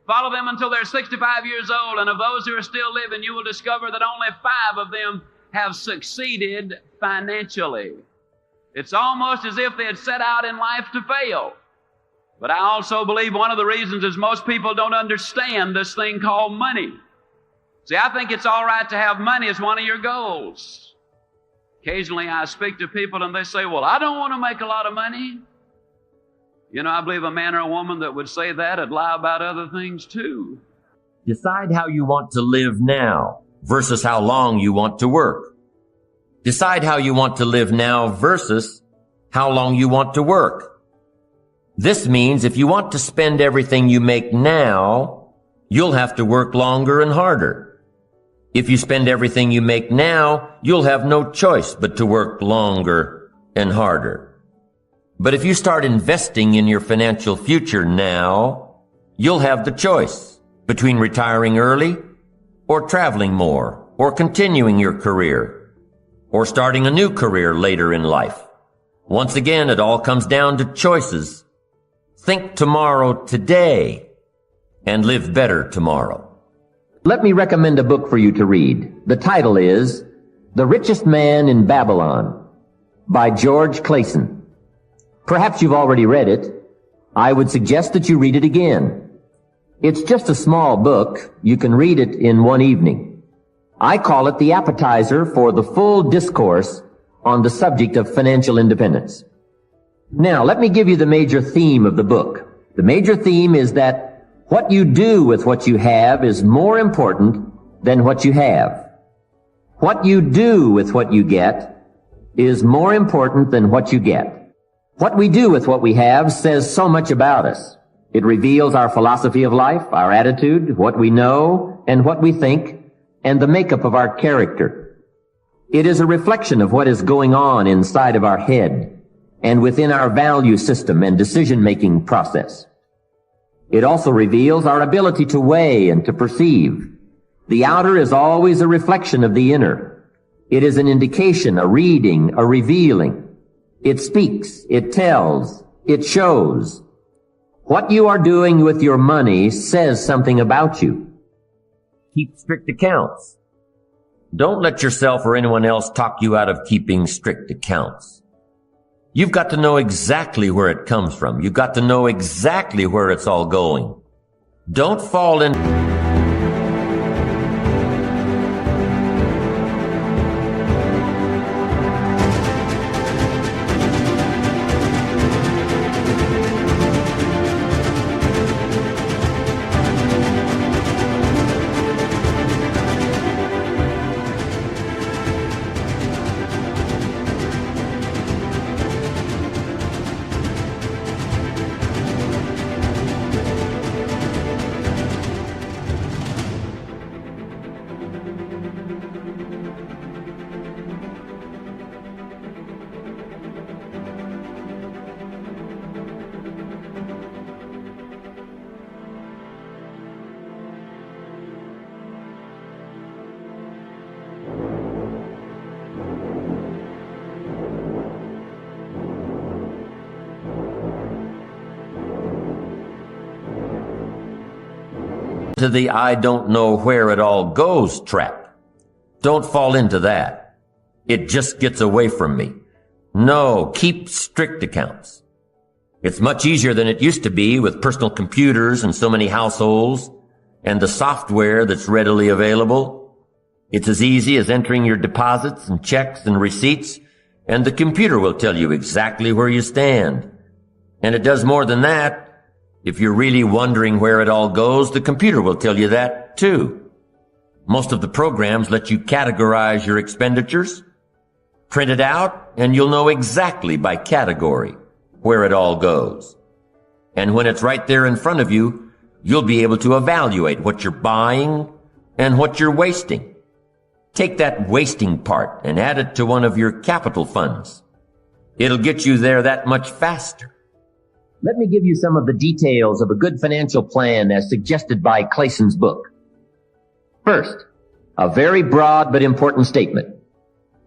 Follow them until they're 65 years old, and of those who are still living, you will discover that only 5 of them have succeeded financially. It's almost as if they had set out in life to fail. But I also believe one of the reasons is most people don't understand this thing called money. See, I think it's all right to have money as one of your goals. Occasionally I speak to people and they say, well, I don't want to make a lot of money. You know, I believe a man or a woman that would say that would lie about other things too. Decide how you want to live now versus how long you want to work. Decide how you want to live now versus how long you want to work. This means if you want to spend everything you make now, you'll have to work longer and harder. If you spend everything you make now, you'll have no choice but to work longer and harder. But if you start investing in your financial future now, you'll have the choice between retiring early or traveling more or continuing your career or starting a new career later in life. Once again, it all comes down to choices. Think tomorrow today and live better tomorrow. Let me recommend a book for you to read. The title is The Richest Man in Babylon by George Clason. Perhaps you've already read it. I would suggest that you read it again. It's just a small book. You can read it in one evening. I call it the appetizer for the full discourse on the subject of financial independence. Now, let me give you the major theme of the book. The major theme is that what you do with what you have is more important than what you have. What you do with what you get is more important than what you get. What we do with what we have says so much about us. It reveals our philosophy of life, our attitude, what we know, and what we think, and the makeup of our character. It is a reflection of what is going on inside of our head and within our value system and decision-making process. It also reveals our ability to weigh and to perceive. The outer is always a reflection of the inner. It is an indication, a reading, a revealing. It speaks, it tells, it shows. What you are doing with your money says something about you. Keep strict accounts. Don't let yourself or anyone else talk you out of keeping strict accounts. You've got to know exactly where it comes from. You've got to know exactly where it's all going. Don't fall in. To the I don't know where it all goes trap. Don't fall into that. It just gets away from me. No, keep strict accounts. It's much easier than it used to be with personal computers and so many households and the software that's readily available. It's as easy as entering your deposits and checks and receipts, and the computer will tell you exactly where you stand. And it does more than that. If you're really wondering where it all goes, the computer will tell you that too. Most of the programs let you categorize your expenditures, print it out, and you'll know exactly by category where it all goes. And when it's right there in front of you, you'll be able to evaluate what you're buying and what you're wasting. Take that wasting part and add it to one of your capital funds. It'll get you there that much faster. Let me give you some of the details of a good financial plan as suggested by Clason's book. First, a very broad but important statement.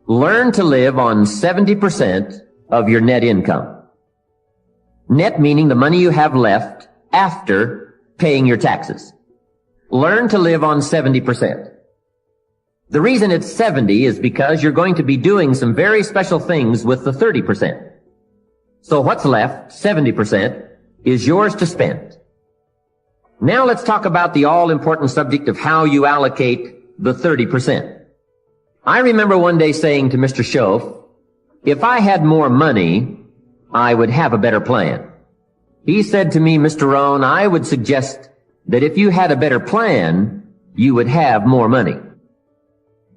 Learn to live on 70% of your net income. Net meaning the money you have left after paying your taxes. Learn to live on 70%. The reason it's 70 is because you're going to be doing some very special things with the 30%. So what's left, 70%, is yours to spend. Now let's talk about the all-important subject of how you allocate the 30%. I remember one day saying to Mr. Schoaf, if I had more money, I would have a better plan. He said to me, Mr. Rohn, I would suggest that if you had a better plan, you would have more money.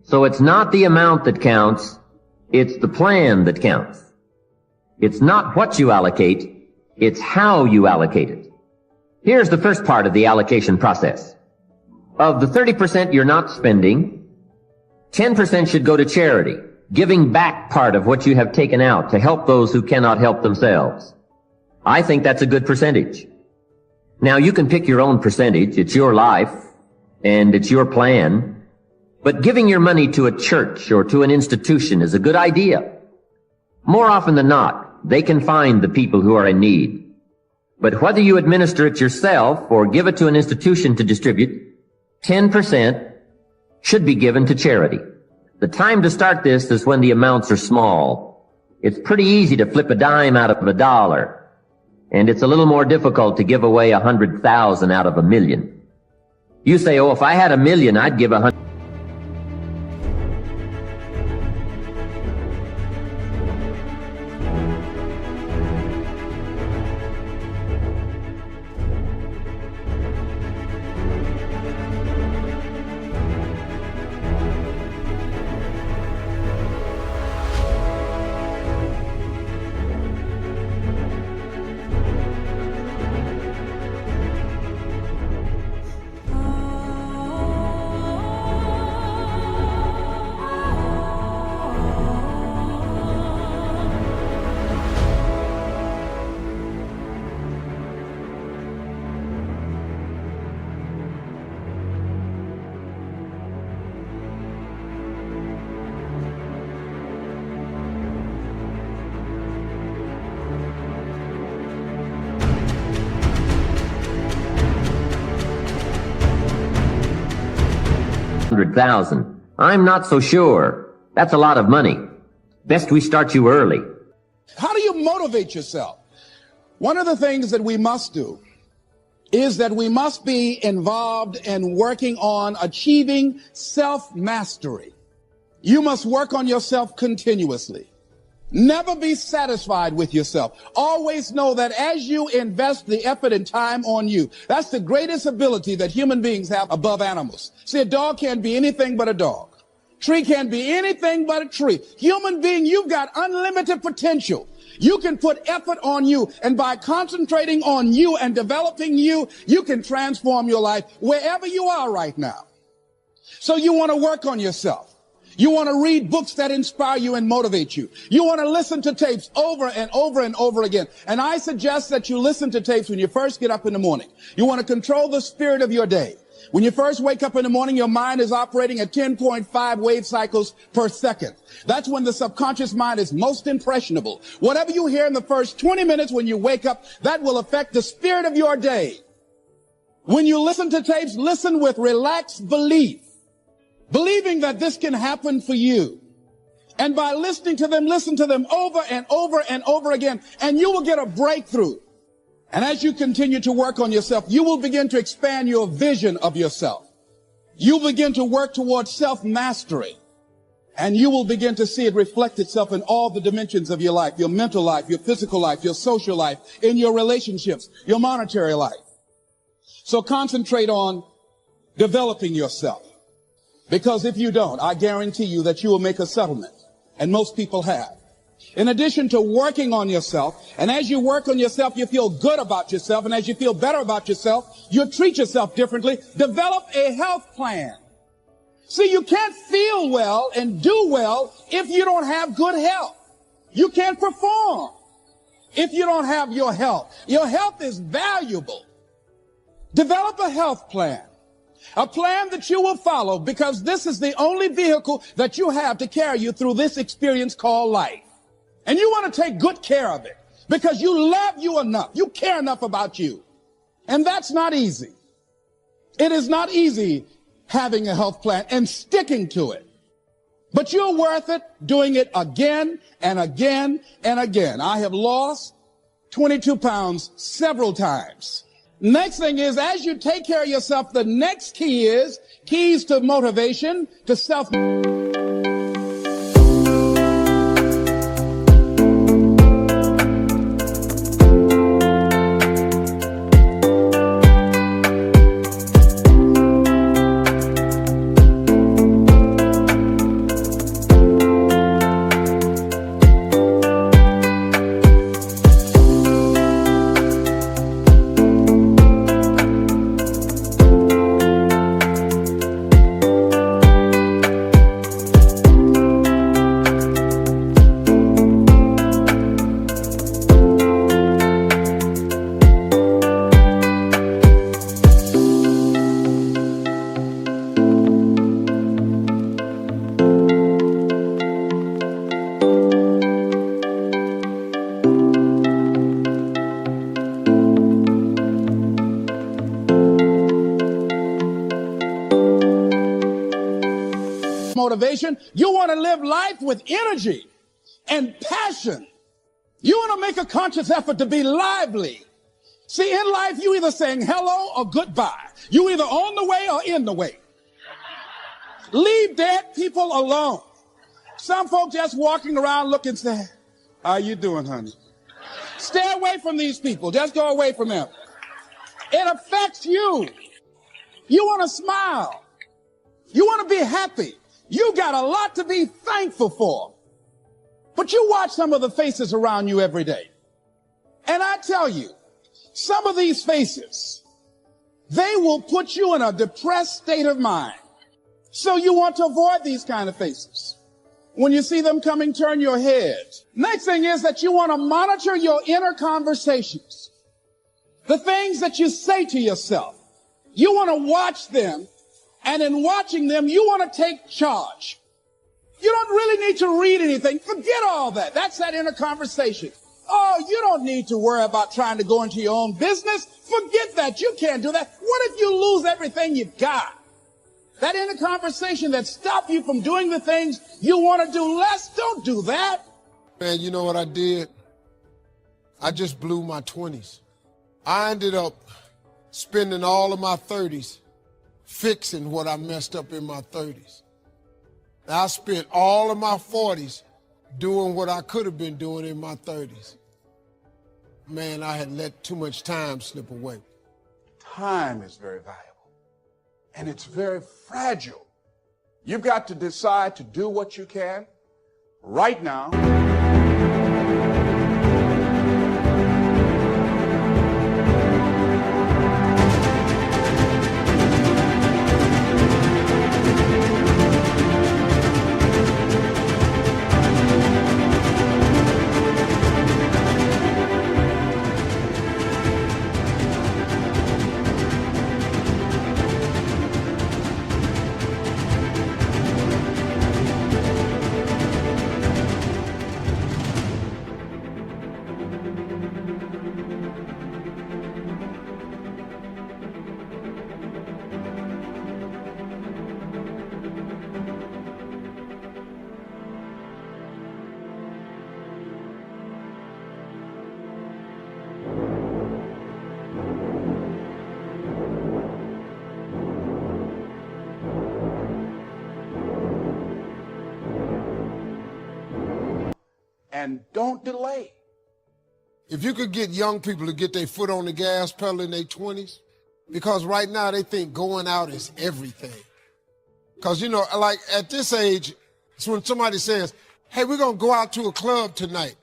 So it's not the amount that counts, it's the plan that counts. It's not what you allocate, it's how you allocate it. Here's the first part of the allocation process. Of the 30% you're not spending, 10% should go to charity, giving back part of what you have taken out to help those who cannot help themselves. I think that's a good percentage. Now, you can pick your own percentage. It's your life, and it's your plan. But giving your money to a church or to an institution is a good idea. More often than not, they can find the people who are in need. But whether you administer it yourself or give it to an institution to distribute, 10% should be given to charity. The time to start this is when the amounts are small. It's pretty easy to flip a dime out of a dollar. And it's a little more difficult to give away 100,000 out of 1,000,000. You say, oh, if I had 1,000,000, I'd give 100. $100,000. I'm not so sure. That's a lot of money. Best we start you early. How do you motivate yourself? One of the things that we must do is that we must be involved in working on achieving self-mastery. You must work on yourself continuously. Never be satisfied with yourself. Always know that as you invest the effort and time on you, that's the greatest ability that human beings have above animals. See, a dog can't be anything but a dog. Tree can't be anything but a tree. Human being, you've got unlimited potential. You can put effort on you, and by concentrating on you and developing you, you can transform your life wherever you are right now. So you want to work on yourself. You want to read books that inspire you and motivate you. You want to listen to tapes over and over and over again. And I suggest that you listen to tapes when you first get up in the morning. You want to control the spirit of your day. When you first wake up in the morning, your mind is operating at 10.5 wave cycles per second. That's when the subconscious mind is most impressionable. Whatever you hear in the first 20 minutes when you wake up, that will affect the spirit of your day. When you listen to tapes, listen with relaxed belief, believing that this can happen for you. And by listening to them, listen to them over and over and over again, and you will get a breakthrough. And as you continue to work on yourself, you will begin to expand your vision of yourself. You begin to work towards self-mastery. And you will begin to see it reflect itself in all the dimensions of your life, your mental life, your physical life, your social life, in your relationships, your monetary life. So concentrate on developing yourself. Because if you don't, I guarantee you that you will make a settlement. And most people have. In addition to working on yourself, and as you work on yourself, you feel good about yourself, and as you feel better about yourself, you treat yourself differently. Develop a health plan. See, you can't feel well and do well if you don't have good health. You can't perform if you don't have your health. Your health is valuable. Develop a health plan. A plan that you will follow, because this is the only vehicle that you have to carry you through this experience called life. And you want to take good care of it because you love you enough. You care enough about you. And that's not easy. It is not easy having a health plan and sticking to it. But you're worth it doing it again and again and again. I have lost 22 pounds several times. Next thing is, as you take care of yourself, the next key is keys to motivation, to self. Motivation. You want to live life with energy and passion. You want to make a conscious effort to be lively. See, in life, you either saying hello or goodbye. You either on the way or in the way. Leave dead people alone. Some folks just walking around looking sad. How you doing, honey? Stay away from these people. Just go away from them. It affects you. You want to smile. You want to be happy. You got a lot to be thankful for. But you watch some of the faces around you every day. And I tell you, some of these faces, they will put you in a depressed state of mind. So you want to avoid these kind of faces. When you see them coming, turn your head. Next thing is that you want to monitor your inner conversations. The things that you say to yourself. You want to watch them. And in watching them, you want to take charge. You don't really need to read anything. Forget all that. That's that inner conversation. Oh, you don't need to worry about trying to go into your own business. Forget that. You can't do that. What if you lose everything you've got? That inner conversation that stops you from doing the things you want to do less, don't do that. Man, you know what I did? I just blew my 20s. I ended up spending all of my 30s fixing what I messed up in my 30s. I spent all of my 40s doing what I could have been doing in my 30s. Man, I had let too much time slip away. Time is very valuable, and it's very fragile. You've got to decide to do what you can right now. And don't delay. If you could get young people to get their foot on the gas pedal in their 20s, because right now they think going out is everything. Because, you know, like at this age, it's when somebody says, hey, we're going to go out to a club tonight.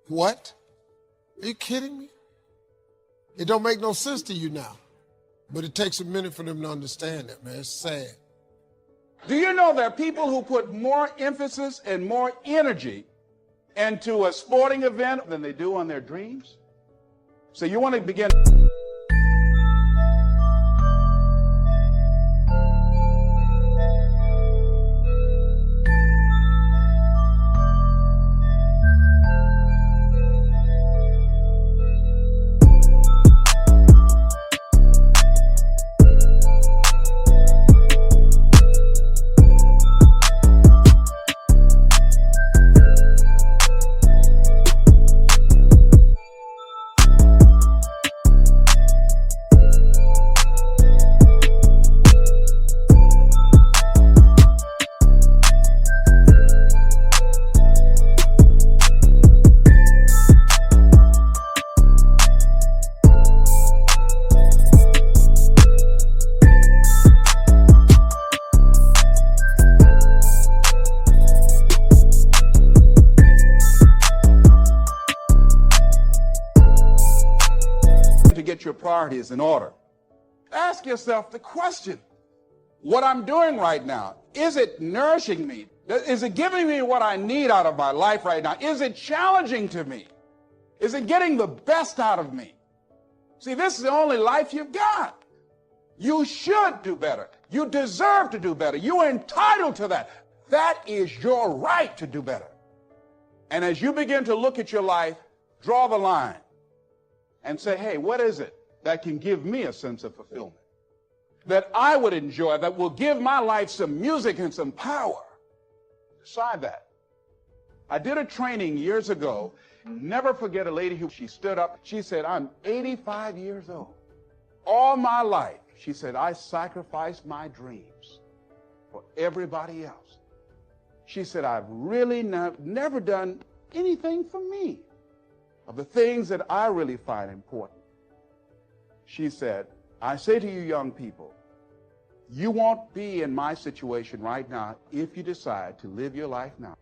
What? Are you kidding me? It don't make no sense to you now. But it takes a minute for them to understand that, man. It's sad. Do you know there are people who put more emphasis and more energy into a sporting event than they do on their dreams? So you want to begin. priorities in order. Ask yourself the question, what I'm doing right now, is it nourishing me? Is it giving me what I need out of my life right now? Is it challenging to me? Is it getting the best out of me? See, this is the only life you've got. You should do better. You deserve to do better. You're entitled to that. That is your right to do better. And as you begin to look at your life, draw the line and say, hey, what is it that can give me a sense of fulfillment, that I would enjoy, that will give my life some music and some power? Decide that. I did a training years ago. Never forget a lady who, she stood up. She said, I'm 85 years old. All my life, she said, I sacrificed my dreams for everybody else. She said, I've really never done anything for me of the things that I really find important. She said, I say to you young people, you won't be in my situation right now if you decide to live your life now.